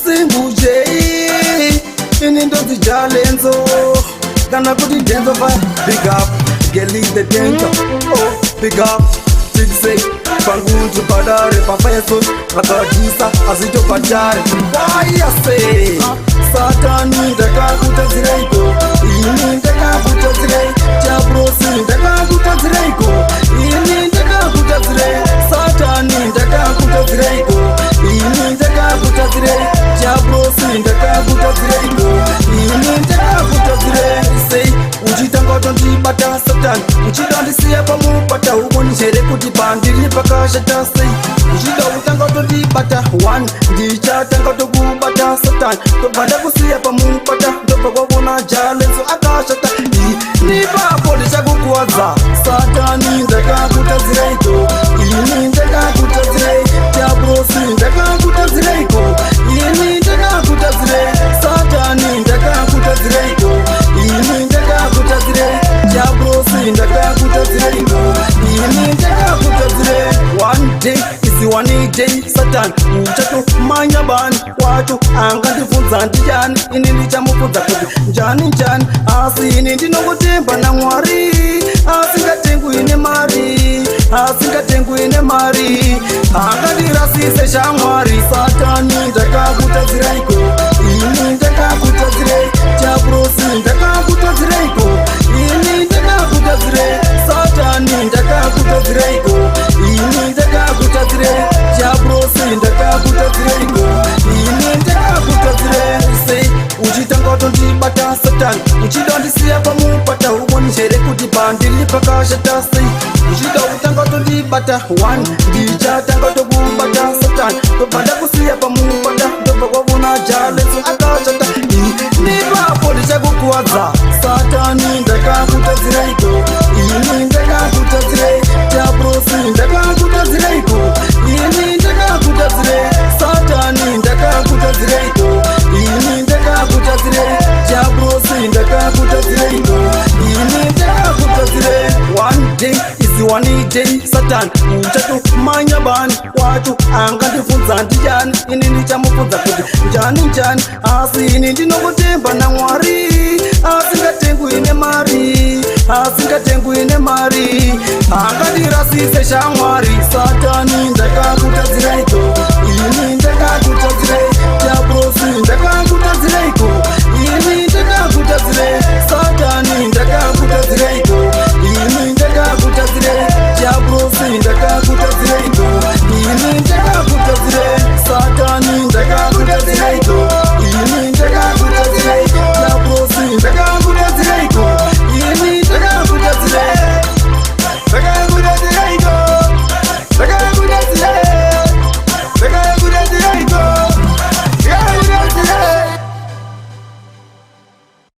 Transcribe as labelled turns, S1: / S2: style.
S1: Simbuje ini ndo zijalenzo kana kuti denzo va big up get the denzo oh big up say pangunju padare papeso akadisa azito padare why I say satani ndakakutadziraiko ini ndakakutadzirai chabrosi ndakakutadziraiko ini ndakakutadzirai satani ndakakutadziraiko ini ndakakutadzirai chabrosi ndakakutadziraiko ini ndakakutadzirai say uchitanga tondibata satani uchidandisiya pamupata ukonichere kuti pandiri pakashata sei uchida utanga tondibata 1 ndichatanga tokubata satani tobvada kusiya pamupata ndobva kwavona jalenzo akashata nipapo ndichakukuwadza satani ndakakutadziraiko ini ndakakutadzirai chabrosi ndakakutadziraiko ini ndakakutadzirai satani ndakakutadziraiko ini ndakakutadzirai chabrosi ndakakutadziraiko ini ndakakutadzirai one day isi one day satani uchatomanya bani wacho angandibvunza ndiani ini ndichamubvunza kuti njani njani asi ini ndinongotemba naMwari asingatengwi nemari angandirasise shamwari satani ndakakutadziraiko ini ndakakutadzirai chabrosi ndakakutadziraiko ini ndakakutadzirai satani ndakakutadziraiko ini ndakakutadzirai chabrosi ndakakutadziraiko ini ndakakutadzirai sei uchitanga tondibata satani uchidandisiya pamupata ukonichere kuti pandiri pakashata sei uchida utanga tondibata 1 ndichatanga tokubata satani tobvada kusiya pamupata ndobva kwavona jalenzo akashata nipapo ndichakukuwadza satani ndakakutadziraiko ini ndakakutadzirai chabrosi ndakakutadziraiko ini ndakakutadzirai satani ndakakutadziraiko ini ndakakutadzirai chabrosi ndakakutadziraiko ini ndakakutadzirai one day isi one day satani uchatomanya bani wacho angandibvunza ndiani ini ndichamubvunza kuti njani njani asi ini ndinongotemba naMwari asingatengwi nemari angandirasise shamwari satani ndakakutadziraiko ini